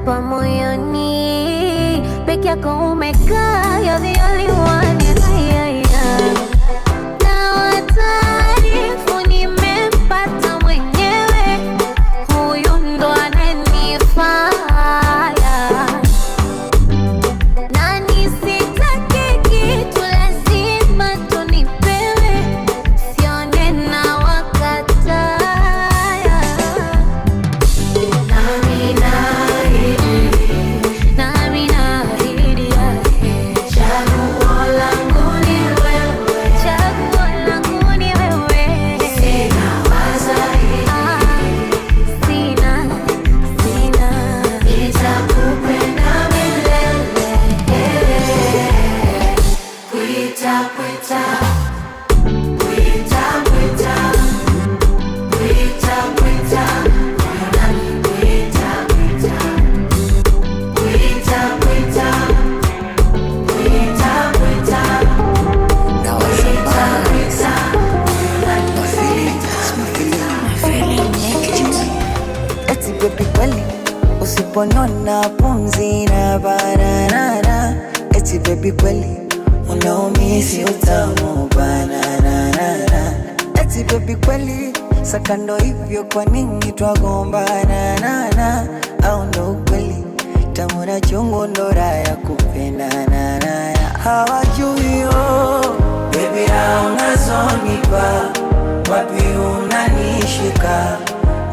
hapa moyoni, peke yako umekaa, you're the only one, yeah, yeah. Na wataarifu nimempata mwenyewe, huyu ndo ananifaa. Na nisitake kitu lazima tunipewe, sione na wakata. Nami naahidi yake, chaguo langu ni wewe, chaguo langu ni wewe. Sina wazaidi, sina, nitakupenda milele. Pwita, pwita, pwita, pwita, pwita, pwita, moyo nami pwita, pwita, pwita, pwita, pwita, pwita, Now I feel bad. pwita, moyo nami My feelings. Eti baby kweli usiponona pumzi na banana. Eti baby kweli unaumisi utamu banana. Eti baby kweli sakando hivyo kwa nini twagombana nana? Au ndo ukweli tamu na chungu ndo raha ya kupendana. Hawajui baby raha unazonipa, wapi unanishika,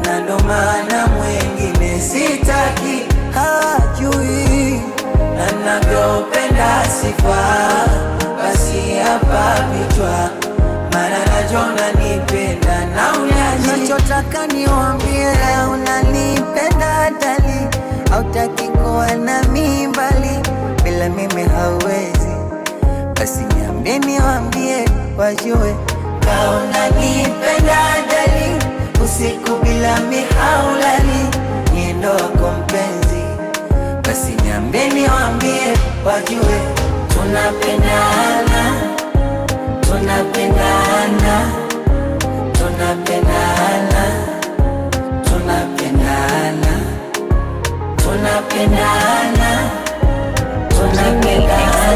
na ndo maana mwengine sitaki. Hawajui na navyopenda sifa, basi hapa vichwa, maana najua unanipenda na unyaji. Nachotaka niwaambie unanipenda dali, hautaki kuwa nami mbali, bila mimi hauwezi. Basi niambie niwaambie wajue kama unanipenda dali, usiku bila mihaulali, niendo wako mpenzi. Basi niambie niwaambie wajue tunapendana, tunapendana, tunapendana, tunapendana, tunapendana, tunapendana,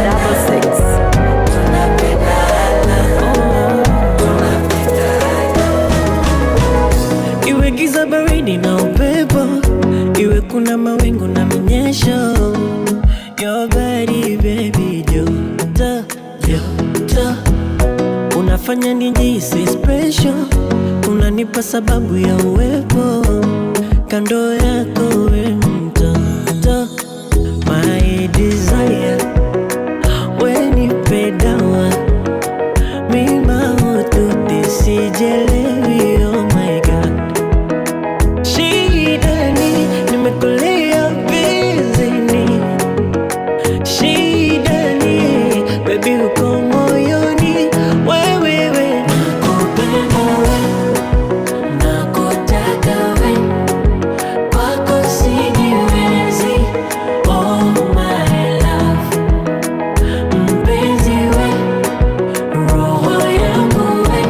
Iwe giza baridi na upepo, iwe kuna mawingu na minyesho, your body baby joto, joto, unafanya nijihisi special, unanipa sababu ya uwepo kando yako we mtoto, my desire, we nipe dawa, mi mahututi sijelewi, oh my god. Shidani, nimekulia bizini. Shidani, baby uko moyoni. Wewe, nakupenda we, nakutaka we, kwako sijiwezi, oh my love. Mpenzi we, roho yangu we,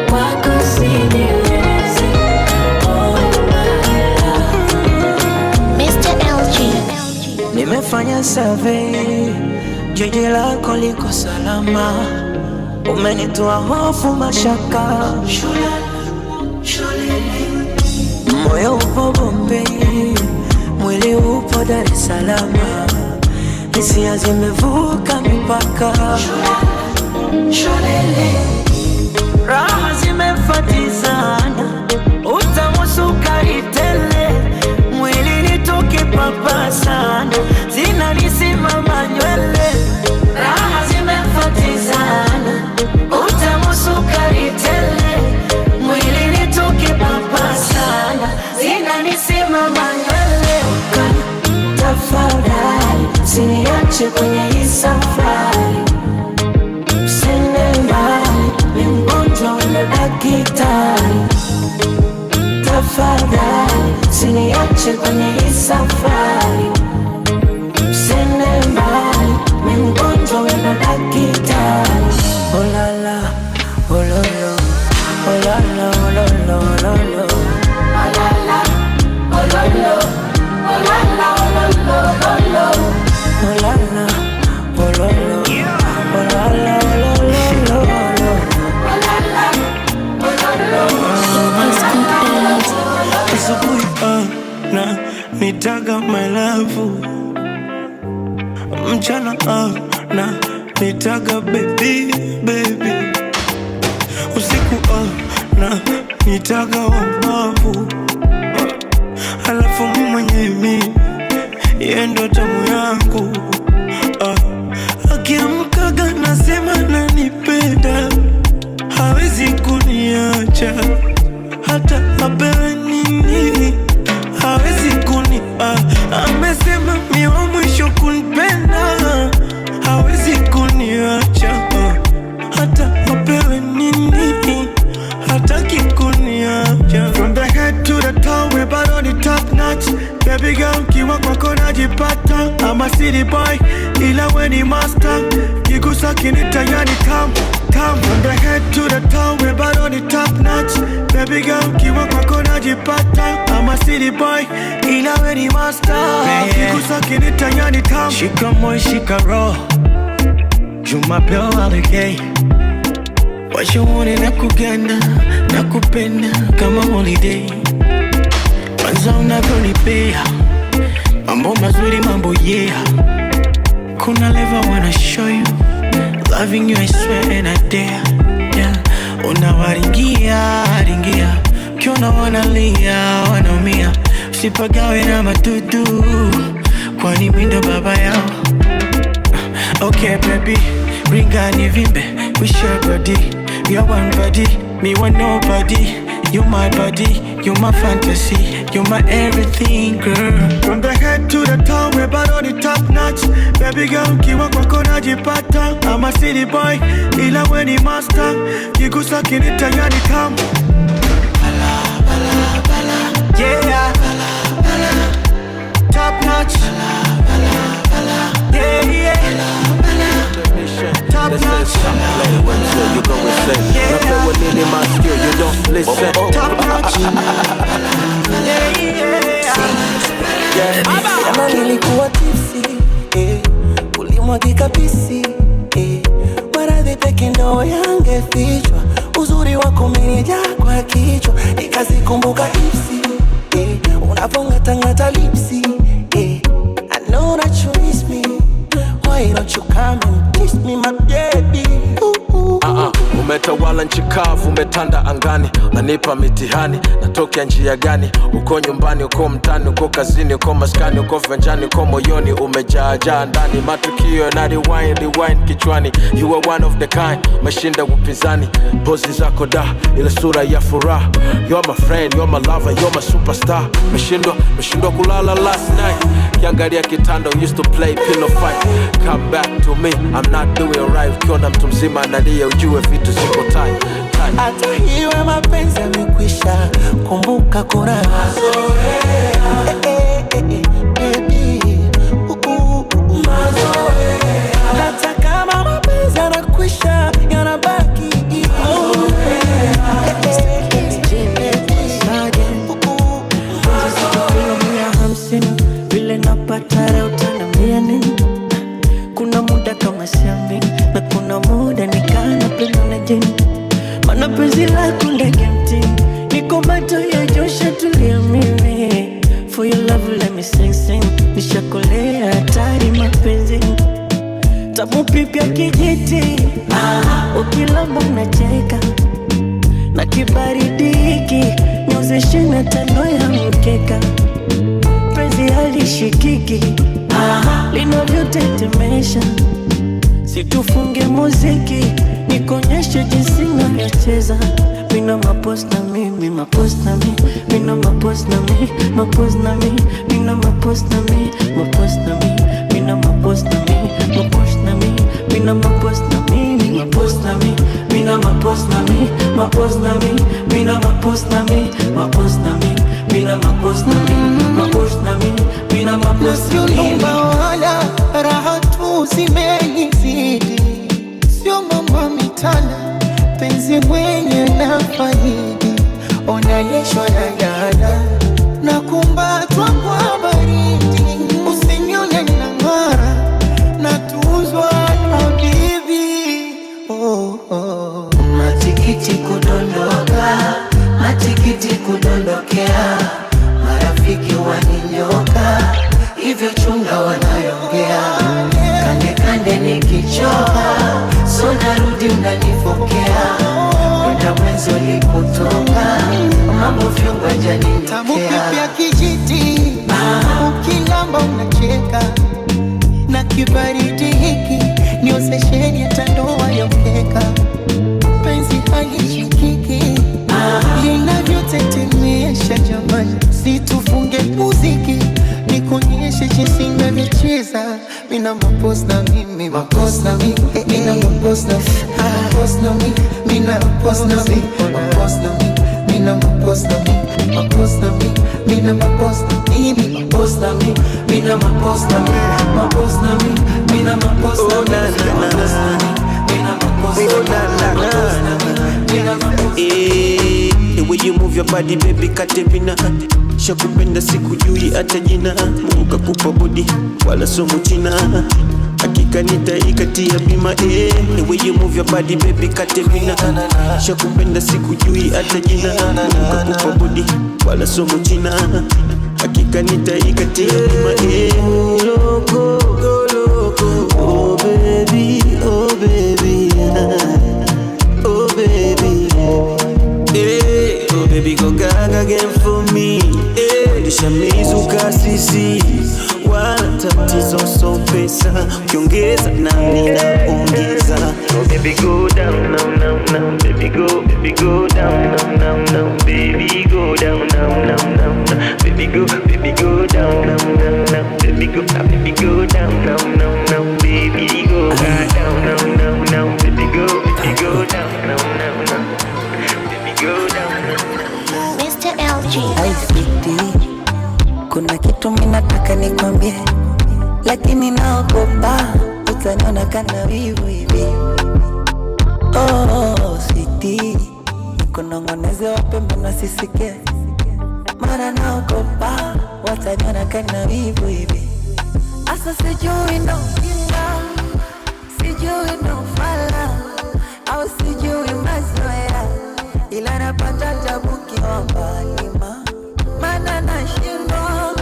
kwako sijiwezi, oh my love. Mr. LG. Nimefanya survey, jiji lako liko salama, umenitoa hofu mashaka, moyo upo Bombay, mwili upo Dar es Salaam, hisia zimevuka mipaka, raha zimefatizana, utamu sukari tele, mwili nitoke papa sana, zinanisimama nywele, raha zimefatizana, utamu sukari tele, mwili nitoke papa sana, zinanisimama nywele. Tafadhali usiniache kwenye hii safari, usiende mbali, ni mgonjwa na daktari. Tafadhali usiniache kwenye hii safari, usiende mbali, ni mgonjwa na daktari. Oh la la, oh lo lo, oh la la, oh lo lo, oh lo lo, oh la la, oh lo lo, oh la la. my love. Mchana na nitaga baby baby, usiku na nitaga wabavu, alafu mwenyewe yeye ndo tamu yangu. Akiamkaga nasema nanipenda, hawezi kuniacha hata apewe nini, hawezi kuni amesema mi wa mwisho kunipenda, hawezi kuniacha hata apewe nini, hataki kuniacha. From the head to the toe, we bad on the top notch. Baby girl, kiwa kwako najipata. I'm a city boy, ila we ni master. Kigusa kinita yani tam. From the head to the toe, we bad on the top notch. Baby girl, kiwa kwako najipata. I'm a city boy, ila we ni master. Kigusa kinita yani tam. Shika moi, shika roll. Juma peo aligay. What you want in nakuganda, nakupenda kama holiday. Kwanza unavyonipea mambo mazuri, mambo yeah. Kuna level wanna show you, loving you I swear and I dare, yeah. Unawaringia, ringia, kiona wanalia, wanaumia. Usipagawe na matutu, kwani mindo baba yao. Okay baby, ringa ni vimbe, we share body. We are one body, me want nobody. You my body, you my fantasy, you my everything, girl. From the head to the toe, we're bad on the top notch. Baby girl, kiwa kwako najipata. I'm a city boy, ila we ni master. Kigusa kinita yani tam. Bala, bala, bala. Yeah. Bala, bala. Top notch. Bala, bala, bala. Yeah, yeah. Bala, bala. Top notch. You go insane. Nothing with any my skill, you don't listen. Top notch. Yeah, yeah. Jana nilikuwa tipsy, ulimwagika pisi, maradhi peke ndo yangefichwa. Uzuri wako umenijaa kwa kichwa, nikazikumbuka ipsi, unavongatangata lipsi. I know that you miss me, why don't you come and kiss me my baby? Umetawala nchi kavu, umetanda angani, unanipa mitihani, natokea njia gani? Uko nyumbani, uko mtani, uko kazini, uko maskani, uko venjani, uko moyoni, umejaa ndani. Matukio na rewind kichwani. You are one of the kind, mashinda upinzani. Pozi zako da, ile sura ya furaha. You are my friend, you are my lover, you are my superstar. Meshindwa kulala last night. Kiangalia kitanda, used to play pillow fight. Come back to me, I'm not doing right. Ukiona mtu mzima analia, ujue vitu ziko tight. Hata hiwe mapenzi yamekwisha, kumbuka kuna mazoea. Baby, mazoea. Hata kama mapenzi yanakwisha, yanabaki vile napata leo utaniambia nini? Kuna muda kama siambi, na kuna muda nikana penda na jeni. Mana penzi lako ndege mtini, niko macho ya Josha tulia mimi. For your love let me sing. Nishakolea hatari mapenzi, tamu pipi ya kijiti. Ukilamba unacheka, na kibaridi hiki nyozeshe na tano ya mkeka. Penzi halishikiki, linavyotetemesha. Situfunge muziki, nikonyeshe jinsi navyocheza. Mina mapost na mi, mina mapost na mi, mina mapost na mi, mapost na mi, mina mapost na mi, mapost na mi, mina mapost na mi, mapost na mi, mina mapost na mi, mapost na mi, mina mapost na mi, mapost na mi, mina mapost na mi, mapost na mi, mina mapost na mi, mapost na mi, mina mapost na mi. Naomba wala raha tu zimenizidi, sio mama mitana, penzi mwenye na faidi. Onaleshwa na dada, na kumbatwa kwa baridi. Usinione na ngara, na tuuzwa na bibi. Matikiti kudondoka, matikiti kudondokea. Marafiki waninyoka, navyochunga wanayongea, kande kande nikichoka, so narudi unanifokea, muda mwenzo lipotoka, mambo vyungu ajani tamu kipya kijiti, ukilamba unacheka, na kibaridi hiki niozesheni hata ndoa ya mkeka, penzi halishikiki linavyotetemesha jamani, situfunge muziki nikuonyeshe jinsi navyocheza, mina mapos na mimi mapos na mimi, mina mapos na mapos na mimi, mina mapos na mimi mapos na mimi, mina mapos na mimi mapos na mimi, mina mapos na mimi mapos na mimi, mina mapos na mimi mapos na mimi, mina mapos na mimi mapos na mimi, mina mapos na mimi, mina mapos. The way you move your body baby katemina, shakupenda sikujui hata jina, Mungu kakupa body wala somo china, hakika nitaikatia bima. The way you move your body baby katemina, shakupenda sikujui hata jina, Mungu kakupa body wala somo china, hakika nitaikatia bima. Loco, go loco, oh baby, oh baby, oh baby. Hey, oh baby go gaga again for me. Hey, nishamizuka sisi, wala tatizo so pesa, ukiongeza na mina ongeza. Oh baby go down now now now, baby go down now now now, baby go down now now now, baby go down now now now, baby go down now now now, baby go down now now now, baby go down now now now. Mr. LG. Hai sweetie, kuna kitu minataka nikwambie, lakini naogopa utaniona kana wivu hivi. Oh sweetie, nikunong'oneze wape mbona sisikie, mara naogopa wataniona kana wivu hivi. Asa sijui ndo kinga, sijui ndo fala, au sijui mazoea, ila napata tabu kiomba lima, mana nashindwa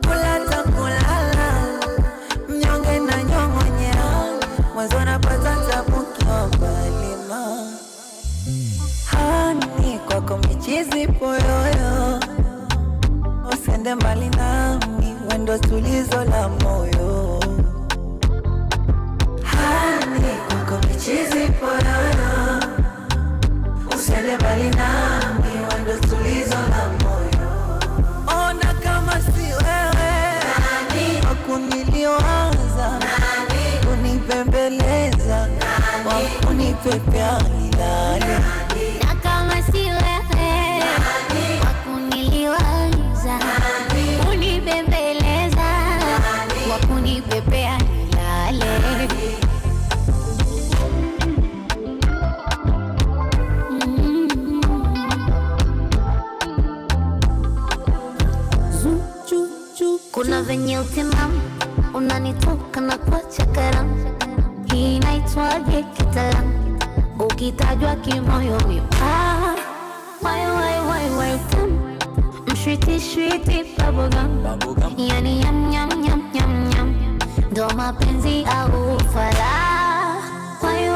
kula kulala, mnyonge na nyong'onyea, mwanzo napata tabu kiomba lima. Hani kwako michizi poyoyo, usende mbali nami, wendo tulizo la moyo. Hani kwako michizi poyoyo, usende mbali nami, wendo tulizo la moyo. Ona kama si wewe nani wakuniliwaza, nani kunipembeleza, wakunipepea nilale. Na kama si wewe wakuniliwaza, kunibembeleza, wakunipepea nilale. Kuna venye utimamu unanitoka na kuacha karamu, hii inaitwaje kitaalamu, ukitajwa kimoyo mipaa. Wai utamu, mshwiti shwiti bubblegum, yani yam yam yam yam yam, ndo mapenzi au ufala. Wai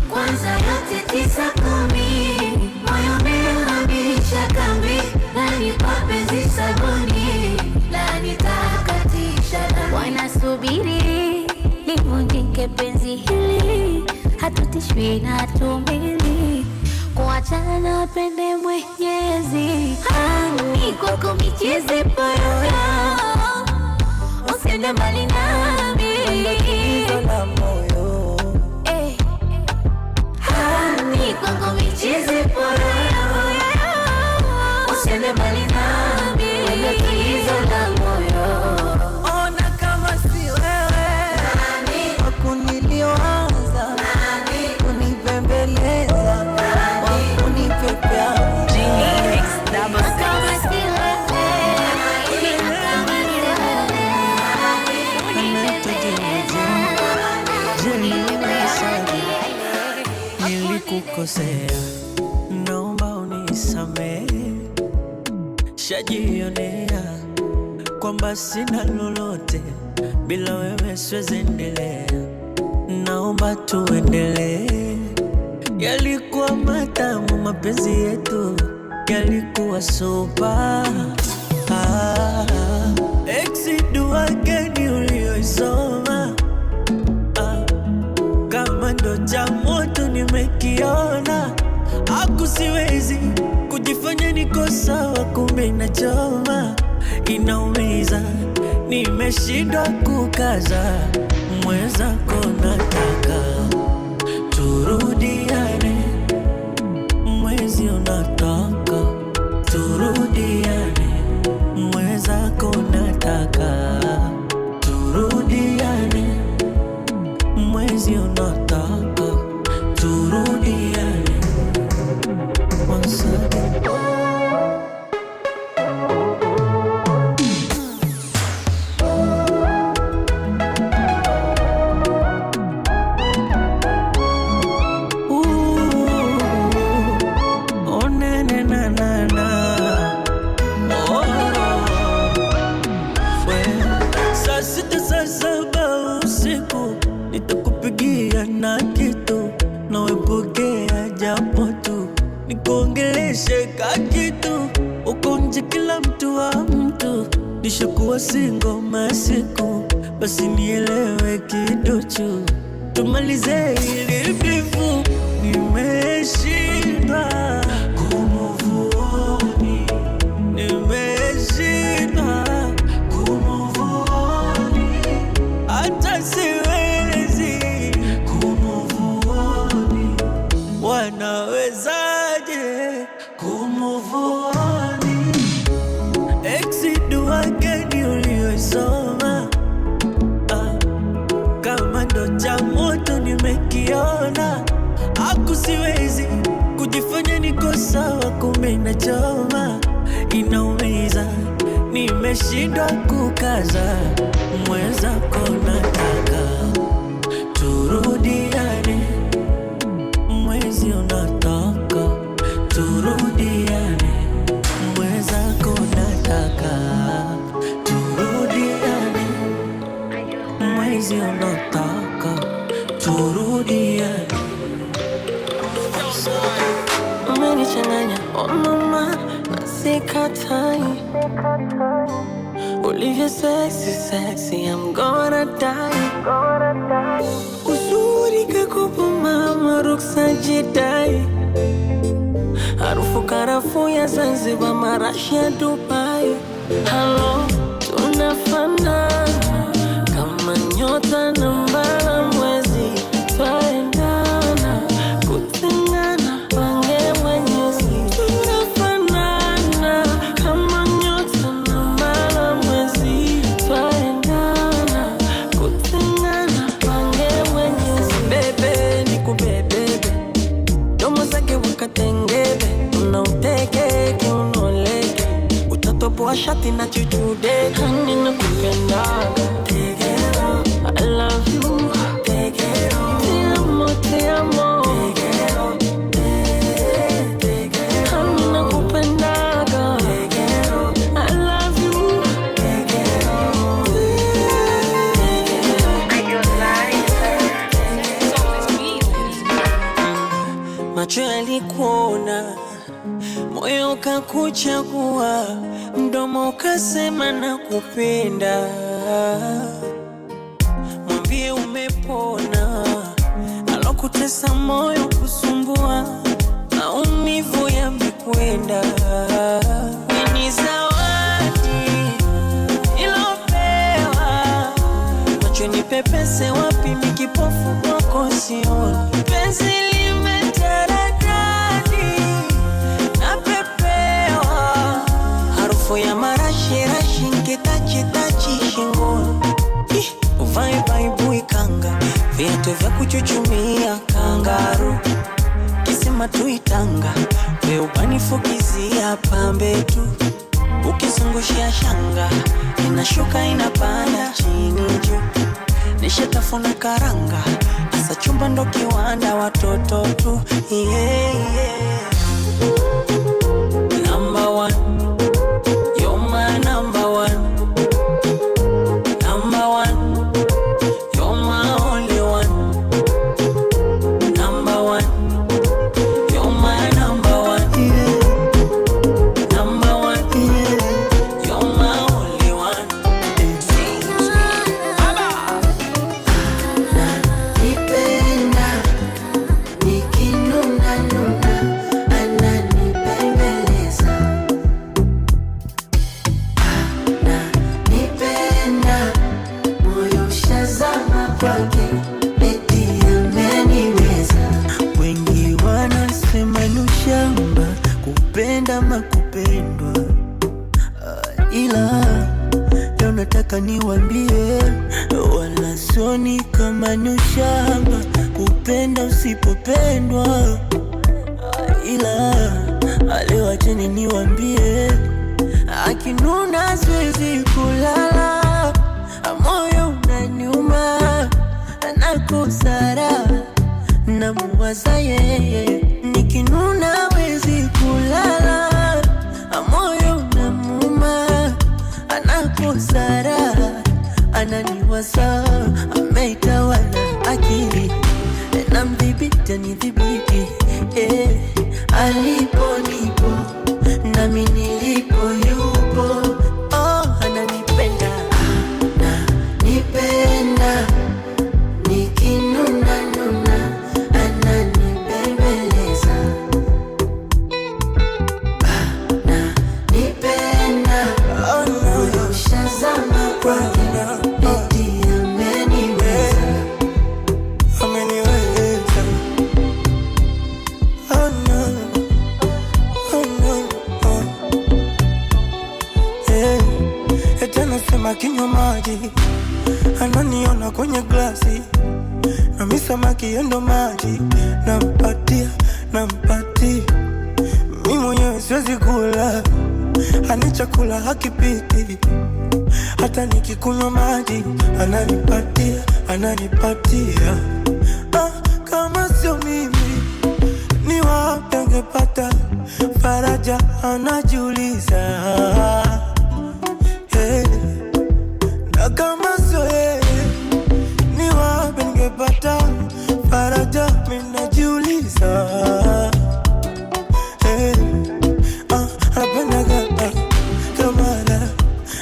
kwanza yote 9-10, moyo umehamisha kambi, nani mapenzi sabuni, nani takatisha dami. Wanasubiri livunjike penzi hili, hatutishwi na hatumili, kuachana pende Mwenyezi. Hani kwako micheze poyoyo, usende mbali nami, wendo tulizo la moyo. Hani kwako micheze poyoyo, usende mbali nami, wendo tulizo la moyo. Ona kama si wewe nani wakuniliwaza, nani kunipembeleza, wakunipepea nilale. Na kama si wewe, nilikukosea, naomba unisamehe, shajionea kwamba sina lolote, bila wewe siwezi endelea. Naomba tuendelee. Yalikuwa matamu mapenzi yetu, yalikuwa sopa. Dua gani ulioisoma? Kama ndo cha moto nimekiona, siwezi kujifanya niko sawa, kumbe inachoma, inaumiza. Nimeshindwa kukaza, mwenzako nataka turudiane, mwezi unataka turudiane, mwenzako nataka turudiane, mwezi unataka turudiane. Once again. Nitakupigia na kitu na wepokea japo tu, nikuongeleshe ka kitu uko nje, kila mtu wa mtu. Nishakuwa single masiku, basi nielewe kidochu, tumalize hili bifu. Nimeshindwa kumove on, nimeshindwa kumove on, hata siwezi kumove on. Wanawezaje kumove on? Dua gani ulioisoma? Kama ndo cha moto nimekiona, siwezi kujifanya niko sawa, kumbe inachoma, inaumiza. Nimeshindwa kukaza, mwenzako nataka turudiane, mwezi unataka turudiane, mwenzako nataka turudiane, mwezi unataka turudiane. Umenichanganya oh mama, nasikatai. Olivia sexy, sexy, I'm gonna die. Uzuri kakupa mama, ruksa jidai. Harufu karafu ya Zanzibar, marashi ya Dubai. Hello, tunafanana kama nyota na mbala mwezi. Twaendana, kutengana pange Mwenyezi. Tunafanana kama nyota na mbala mwezi. Twaendana, kutengana pange Mwenyezi. Bebe, nikubebebe, domo zake wakatengebe. Unauteke, unoleke, utatoboa shati na chuchude. Hani nakupendaga, I love you, te amo, te amo, hani nakupendaga, I love you. Macho yalikuona, moyo ukakuchagua, mdomo ukasema nakupenda. Mwambie umepona, alokutesa moyo kusumbua, maumivu yamekwenda. Ni zawadi ilopewa, macho nipepese wapi, mikipofu kwako sioni. Penzi limetaradadi, napepewa, harufu ya marashi rashi, nkitachi shingoni. Uvae baibui kanga, viatu vya kuchuchumia kangaru, kisima tuitanga, we ubanifukizia pambe tu. Ukizungushia shanga, inashuka inapanda chini juu. Nishatafuna karanga, asa chumba ndo kiwanda, watoto tu. Yeah, yeah. Number one, you're my number one. nataka niwambie, wala soni kama ni ushamba kupenda usipopendwa, ila alewacheni niwambie, akinuna siwezi kulala, moyo unaniuma, nakosara namuwaza yeye, nikinuna wezi kulala, moyo unamuuma, anakosara ananiwaza, ameitawala akili na mdhibiti anidhibiti, alipo nipo nami nilipo yupo, ananipenda ananipenda, nikinuna nuna ananibembeleza, ananipenda, moyo shazama kwake, eti ameniweza, ameniweza. Oh no, oh no, oh. Eti anasema kinywa maji, ananiona kwenye glasi, na mimi samaki endo maji, nampatia, mimi mwenyewe siwezi kula, ani chakula hakipiti, hata nikikunywa maji, ananipatia. Kama sio mimi, ni wapi angepata faraja, anajiuliza. Na kama sio yeye, ni wapi ningepata faraja, mimi najiuliza. Anapenda kamara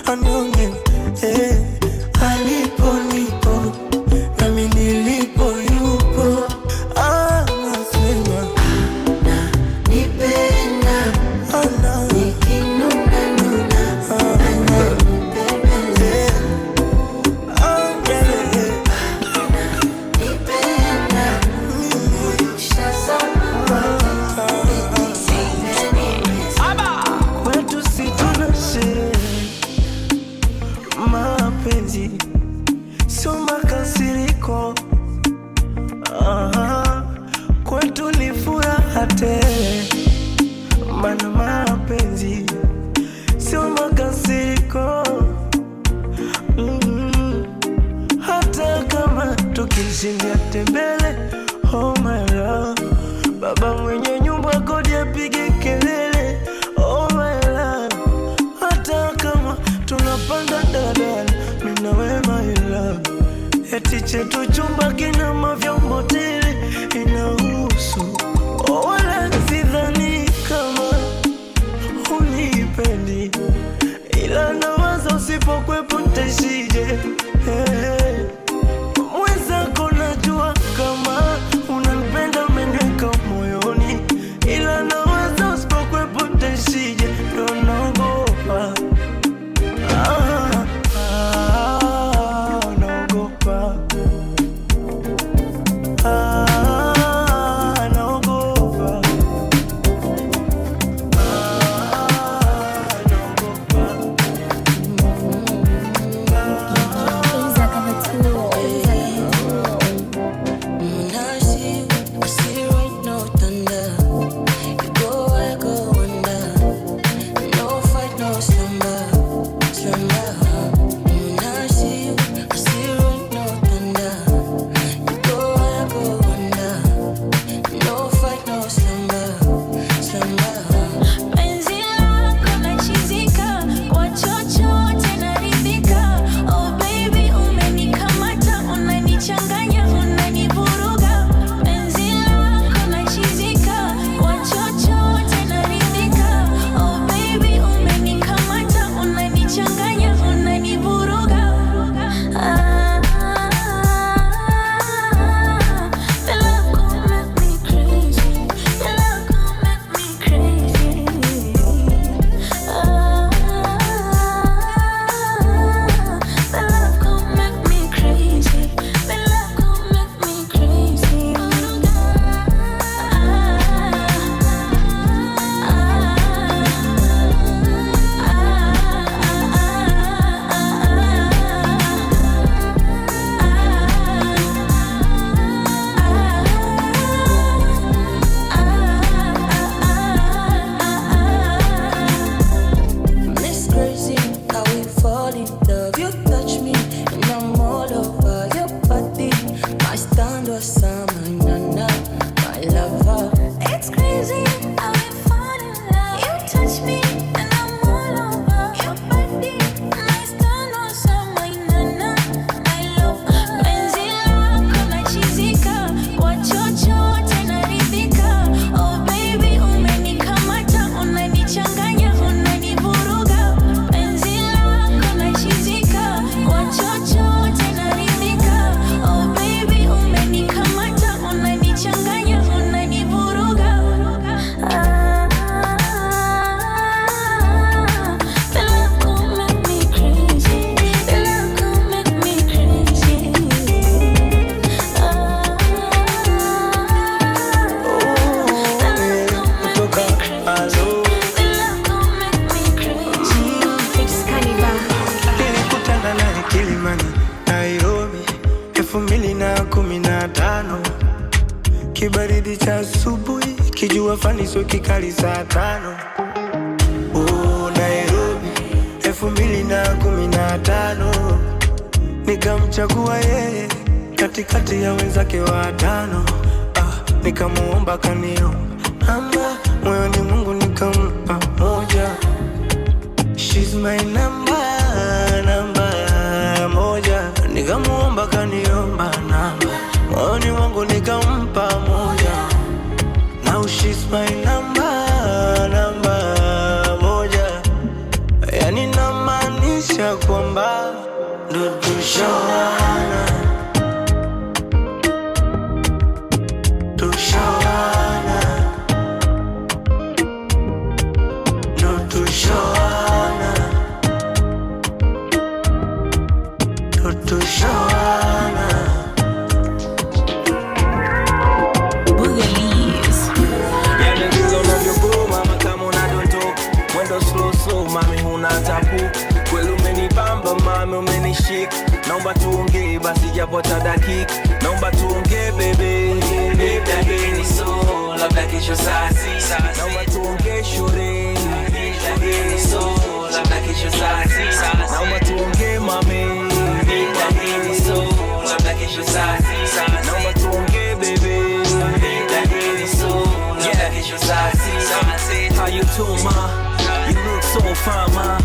anione, alipo nipo nami nilipo yupo, anasema ananipenda, nikinuna nuna ananibembeleza, ananipenda, moyo shazama kwake, kwetu si tunashe mapenzi, sio makasiriko, kwetu ni furaha tele, maana mapenzi sio makasiriko. Hata kama tukishindia tembele, oh my love, baba mwenye nyumba kodi apige kelele, oh my love. Hata kama tunapanda daladala, mimi na wewe my love, eti chetu chumba kina mavyombo tele, inahusu, wala sidhani kama unipendi, ila nawaza usipokwepo ntaishije. Mwenzako najua kama unanipenda, umeniweka moyoni, ila nawaza usipokwepo ntaishije, ndo naogopa, naogopa, naogopa, Iza kama tuwa Kilimani, Nairobi 2015. Kibaridi cha asubuhi, kijua fani sio kikali saa 5. Oh, Nairobi 2015. Nikamchagua yeye katikati ya wenzake 5. Nikamuomba kaniomba, moyoni Mungu nikampa moja. She's my number moja. Nikamuomba kaniomba namba, moyoni Mungu nikampa moja. Now she's my number moja. Yani namaanisha kwamba ndo tushawana. Naomba tuongee basi japo hata dakika. Naomba tuongee baby. Baby ni so labda kesho saa 6. Naomba tuongee shule. Baby ni so labda kesho saa 6. Naomba tuongee mami. Baby ni so labda kesho saa 6. Naomba tuongee baby. Baby ni so labda kesho saa 6. How you doing ma? You look so fine ma.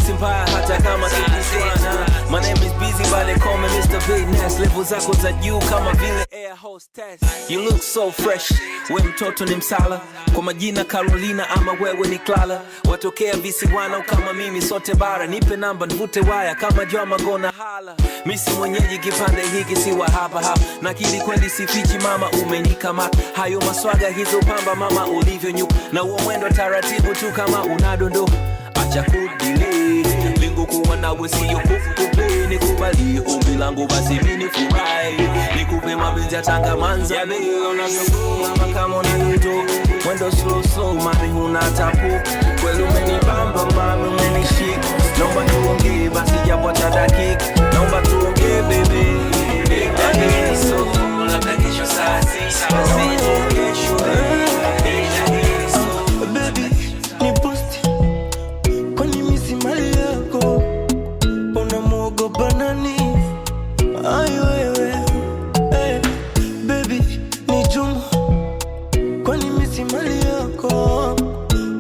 Simpaya hata kama tukishwana. My name is Busy but they call me Mr. Business. Level zako za juu kama vile air hostess. You look so fresh, we mtoto ni msala. Kwa majina Carolina ama wewe ni Clara. Watokea visiwana kama mimi sote bara. Nipe namba nivute waya kama Joma gonna hala. Misi mwenyeji kipande hiki si wa hapa hapa. Nakili kweli sifichi mama umenikama. Hayo maswaga hizo pamba mama ulivyo nyuka. Na uo mwendo taratibu tu kama unadondo. Acha kudili lingu kuwa nawe siyo kukupe. Nikubali ombi langu basi mini furahi. Nikupe mapenzi ya Tangamanza. Ya baby unavyokuma kama unanuto. Mwendo slow mami huna tapu. Kweli umenibamba mami umenishik. Naomba tuongee basi japo hata dakika. Naomba tuongee baby. Baby ni so labda kesho saa 6. Tuongee shule. Baby ni posti, kwani misi mali yako. Unamuogopa nani? Ay wewe. Hey, baby ni Juma, kwani misi mali yako.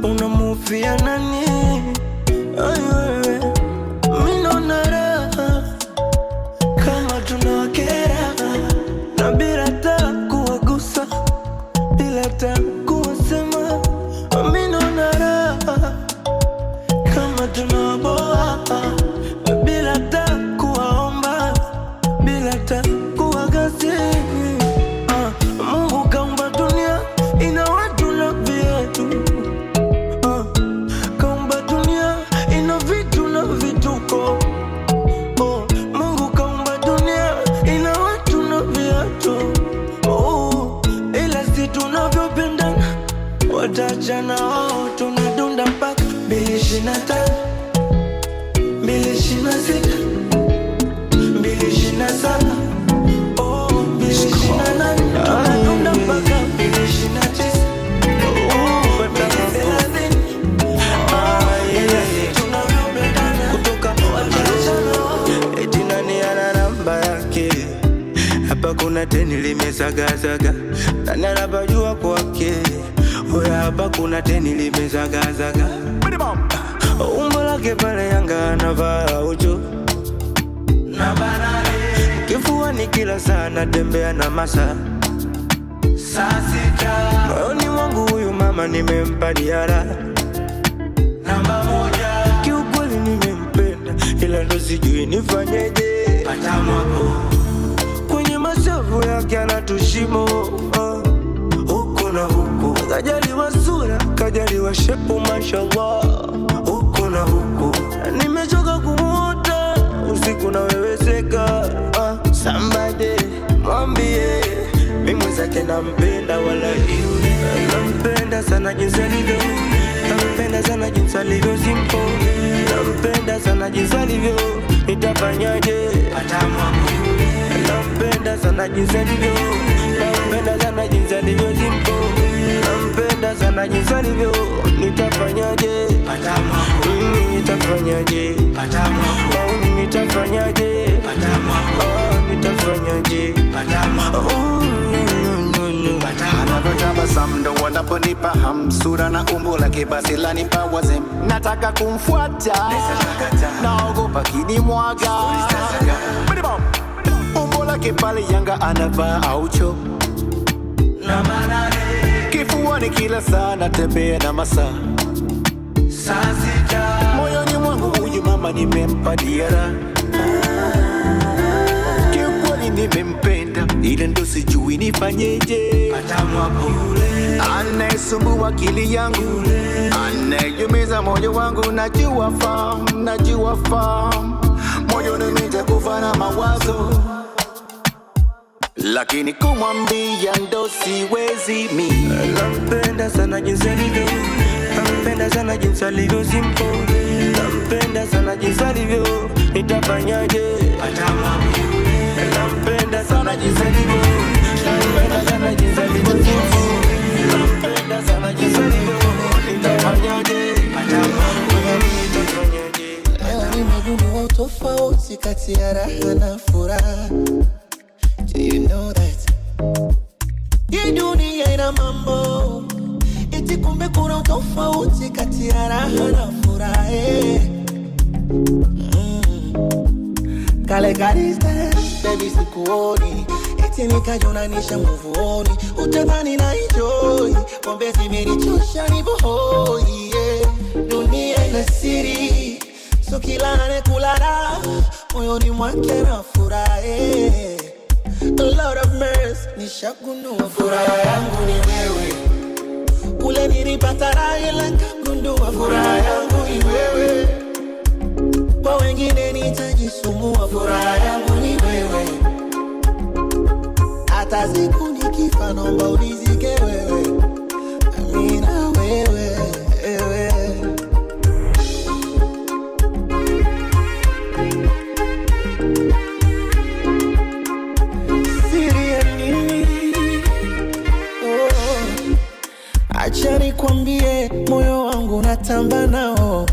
Unamufia nani? Ay wewe. Mimi naona raha kama tunawakera, na bila hata kuwagusa, bila hata kuwasema. Mimi naona raha kama tunawaboa, bila hata kuwaomba, bila hata kuwagasi. Mungu kaumba dunia ina watu na viatu. Kaumba dunia ina vitu na vituko. Mungu kaumba dunia ina watu na viatu. Ila si tunavyopendana watachana wao. Tunadunda mpaka 2025, 2026, 2027, 2028. Tunadunda mpaka 2029. Ila si tunavyopendana kutoka watachana wao. Eti nani ana namba yake? Hapa kuna teni limezagazaga. Nani anapajua kwake? Oya hapa kuna teni limezagazaga. Umbo lake pale Yanga anavaa ucho na banane. Kifuani kila saa natembea na masa saa 6. Moyoni mwangu huyu mama nimempa diara namba 1. Kiukweli nimempenda ila ndo sijui nifanyeje. Pata mwako kwenye mashavu yake anatushimo. Huko na huko kajaliwa sura, kajaliwa shepu mashallah. Huko na huko nimechoka kumuota usiku na weweseka. Somebody mwambie mimi mwenzake nampenda wala yule. Nampenda sana jinsi alivyo, nampenda sana jinsi alivyo simple. nampenda sana jinsi alivyo, nitafanyaje? Nampenda sana jinsi alivyo, nampenda sana jinsi alivyo simple. Nampenda sana jinsi alivyo, nitafanyaje? Nitafanyaje? Nitafanyaje? Nitafanyaje? Anavyotabasamu ndo wanaponipa hamsura na umbo lake basi lanipa wazem. Nataka kumfuata, naogopa kinimwaga. Umbo lake pale Yanga anavaa aucho, kifuani kila saa natembea na masaa. Moyoni mwangu huyu mama nimempa diara, kiukweli nimempenda, ila ndo sijui nifanyeje. Anayesumbua akili yangu, anayeumiza moyo wangu, najua fahamu. Moyo nimekufa na mawazo, lakini kumwambia ndo siwezi mi. Nampenda sana jinsi alivyo, nampenda sana jinsi alivyo simple. Nampenda sana jinsi alivyo, nitafanyaje? Nampenda sana jinsi alivyo, nampenda sana jinsi alivyo simple. Nampenda sana jinsi alivyo, nitafanyaje? Leo nimegundua utofauti kati ya raha na furaha. Do you know that? Hii dunia ina mambo, eti kumbe kuna utofauti kati ya raha na furaha. Kale distance, baby sikuoni, eti nikajonanisha muvuoni. Utadhani na enjoy, pombe zimenichosha nivohoi. Dunia ina siri, so kila anayekulala moyoni mwake na furaha. A lot of mercy, nishagundua furaha yangu ni wewe. Kule nilipata raha ila nikagundua furaha yangu ni wewe. Kwa wengine nitajisumbua, furaha yangu ni wewe. Hata siku nikifa naomba unizike wewe, amina wewe. Acha nikwambie, moyo wangu natamba nao,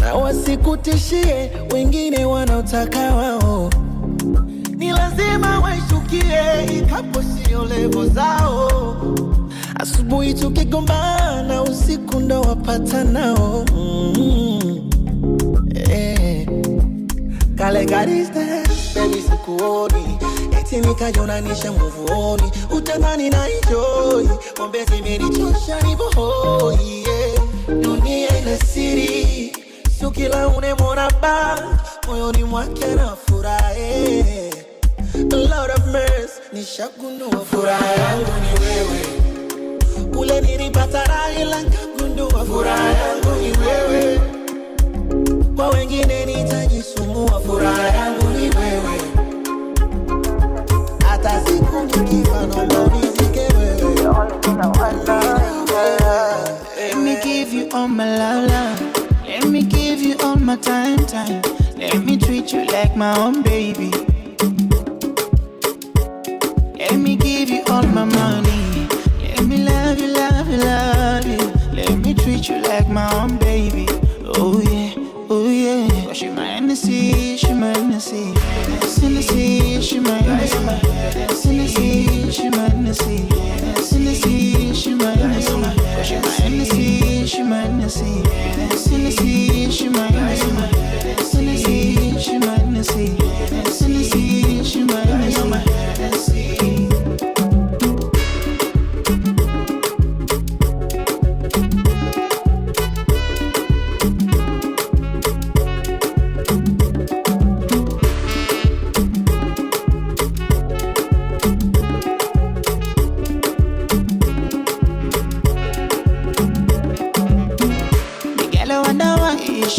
na wasikutishie wengine wanaotaka wao. Ni lazima waishukie, ikapo sio levo zao. Asubuhi tukigombana, usiku ndo wapata nao. Kale distance, baby sikuoni, eti nikajonanisha muvuoni. Utadhani na enjoy, pombe zimenichosha nivohoi. Dunia ina siri, sio kila unemwona ba moyoni mwake na furaha. A lot of mercy, nishagundua furaha yangu ni wewe. Kule nilipata raha ila nikagundua furaha yangu ni wewe. Kwa wengine nitajisumbua, furaha yangu ni wewe. Hata siku nikifa naomba unizike wewe. Let me give you all my love. Let me give you all my time. Let me treat you like my own baby. Let me give you all my money. Let me love you. Let me treat you like my own baby. Oh yeah. 'Cause she my Hennessy. She my Hennessy. She my Hennessy. She my Hennessy. She my Hennessy. 'Cause she my Hennessy. She my Hennessy. She my Hennessy. She my Hennessy. She my Hennessy.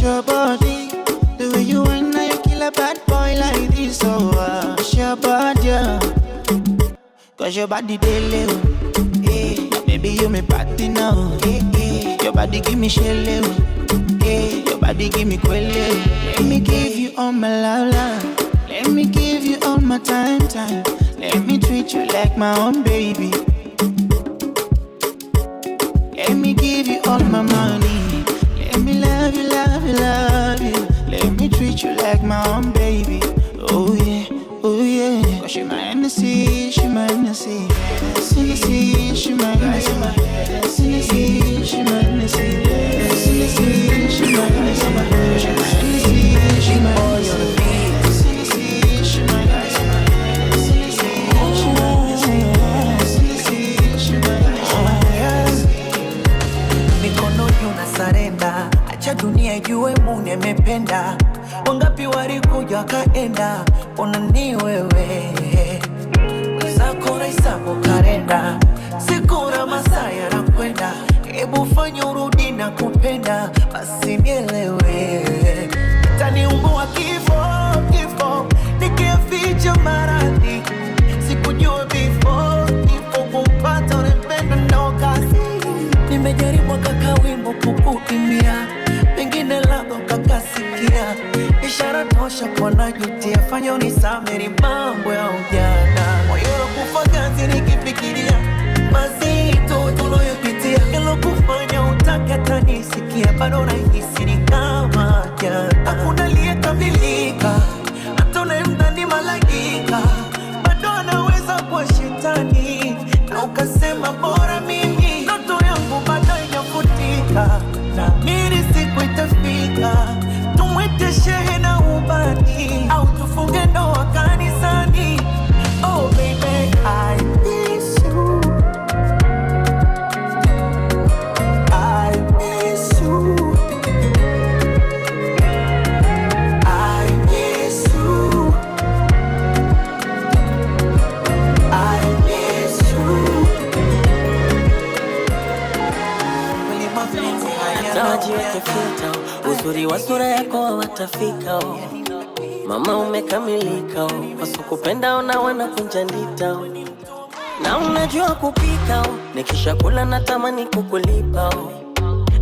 Your body, the way you want, now you kill a bad boy like this. So it's your body, yeah. 'Cause your body daily, baby you me party now. Your body give me shell, your body give me quelle. Let me give you all my love. Let me give you all my time. Let me treat you like my own baby. Let me give you all my money. Let me love you. Let me treat you like my own baby. Oh yeah. Cause she my Hennessy, she my Hennessy. Hennessy, she my Hennessy. Hennessy, she my Hennessy. Hennessy, she my Hennessy. Hennessy, she my Hennessy. Sarenda, acha dunia ijue Mungu amependa. Wangapi walikuja wakaenda, ona ni wewe. Wenzako hesabu kalenda, siku na masaa yanakwenda. Hebu fanya urudi na kupenda, basi nielewe. Taniumbua kifo, nikificha maradhi. Sikujua before kumpata unempenda ndo kazi. Nimejaribu kaka wimbo kukuimbia, pengine labda kakasikia. Ishara tosha kwa najutia, fanya unisameri mambo ya ujana. Moyo kufa ganzi nikifikiria mazito tuloyopitia. Kilo kufanya utake tanisikia, bado nahisi ni kama jana. Hakuna aliyekamilika, hata unayemdhani malaika bado anaweza kuwa shetani. Na ukasema bora mimi ndoto yangu bado haijafutika. Naamini siku itafika, tumwite shehe na ubani, au tufunge ndoa kanisani. Oh baby, I miss you. I miss you. I miss you. I miss you. Najiweke filter, uzuri wa sura yako watafika. Mama umekamilika, wasokupenda ona wanakunja ndita. Na unajua kupika, nikishakula natamani kukulipa.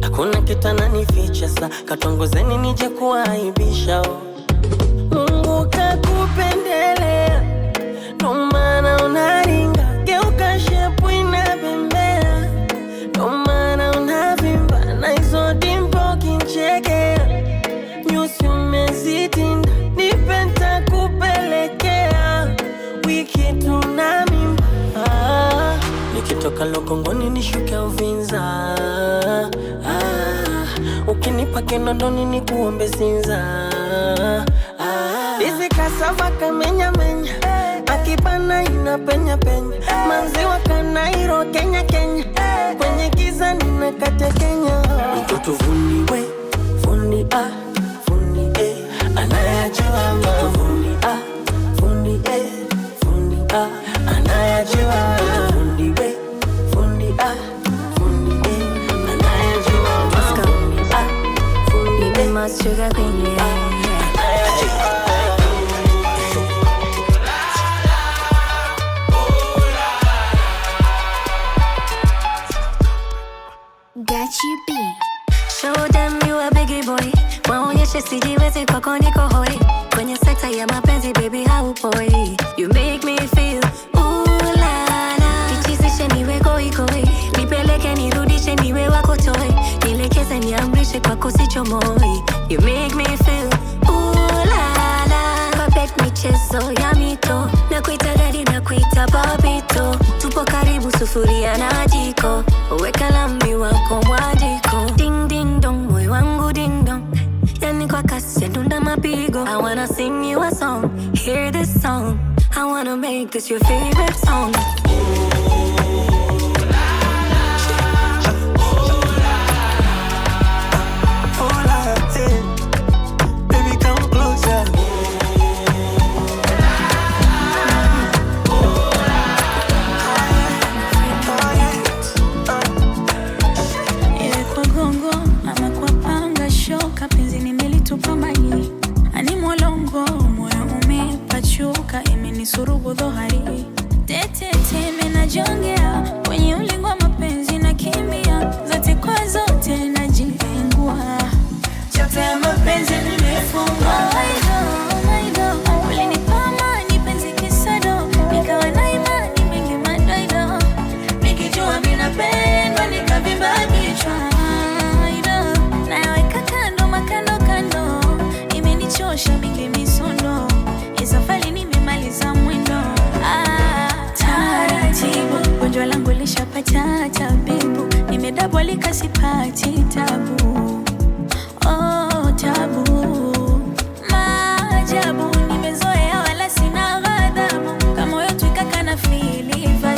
Hakuna kitu ananificha sa, katongozeni nije kuaibisha. Mungu kakupendelea, ndo maana unaringa. Geuka shepu inabembea, ndo maana unavimba. Na hizo dimpo kinchekea, nyusi umezitinda. Nipenda kupelekea, wiki tuna mimba. Nikitoka Lokongoni nishuke Uvinza. Ukinipa Kinondoni nikuombe Sinza. Hizi kasava kamenya menya, akibana inapenya penya. Manziwa Kanairo Kenya. Kwenye giza ninakate Kenya. Mtoto fundi we, fundi fundi anayajua mambo. Fundi fundi anayajua. Fundi we, fundi fundi anayajua mambo. Fundi my sugar queen, yeah. Gachi B. Show them you a biggie boy. Waonyeshe sijiwezi kwako niko hoi. Kwenye sekta ya mapenzi baby haupoi. You make me feel ooh la la. Nichizishe niwe koi. Nipeleke nirudishe niwe wako toy. Nilekeze niamrishe kwako sichomoi. You make me feel ooh la la. Papet michezo ya mito. Nakuita daddy nakuita papito. Tupo karibu sufuria na jiko. Weka lami wako mwadiko. Ding ding dong, moyo wangu ding dong. Yani kwa kasi ndunda mapigo. I wanna sing you a song, hear this song. I wanna make this your favorite song. Baby come closer. Surubu dhohari tete mena jongea kwenye ulingo wa mapenzi na kimbia zote kwa zote najilengua chote kifungo. Ulinipa amani penzi kisado, nikawa na imani mengi madoido, nikijua mimi napendwa nikavimba kichwa. Nayaweka kando makando kando, imenichosha mingi misondo, isafari nimemaliza mwendo. Taratibu gonjwa langu lishapata tabibu, nimedabwalika sipati tabu. Oh tabu, maajabu, nimezoea wala sina ghadhabu, kama moyo tuikaka na feel vibe.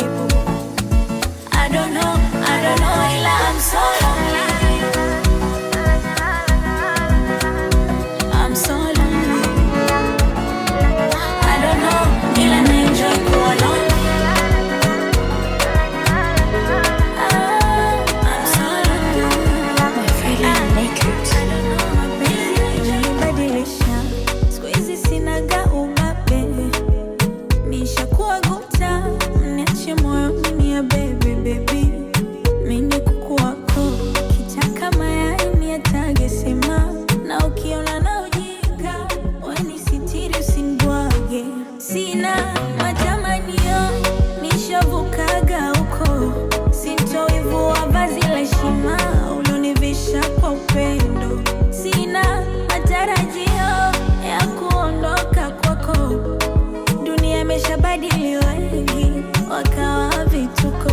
I don't know ila I'm so lonely. I'm so lonely. I don't know ila na enjoy kuwa lonely. I'm so lonely. My Freddie Naked. I don't know mapenzi yanibadilisha, siku hizi sinaga ubabe, nishakuwa guta, niache moyoni ni ya baby baby. Mimi kuku wako kitaka mayai niatage sema, na ukiona na ujinga wani sitiri usinibwage. Sina matamanio nishavukaga huko, sintoivua vazi la heshima ulonivisha kwa upendo. Sina matarajio ya kuondoka kwako, dunia imeshabadili wengi wakawa vituko.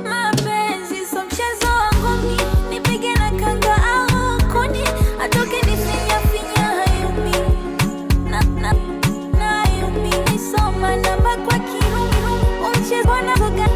Mapenzi so mchezo wangu mimi, nipige na kanga au kuni, atoke nifinya finya hayumi. Na hayumi nisoma namba kwa kiu, umchezo na kuga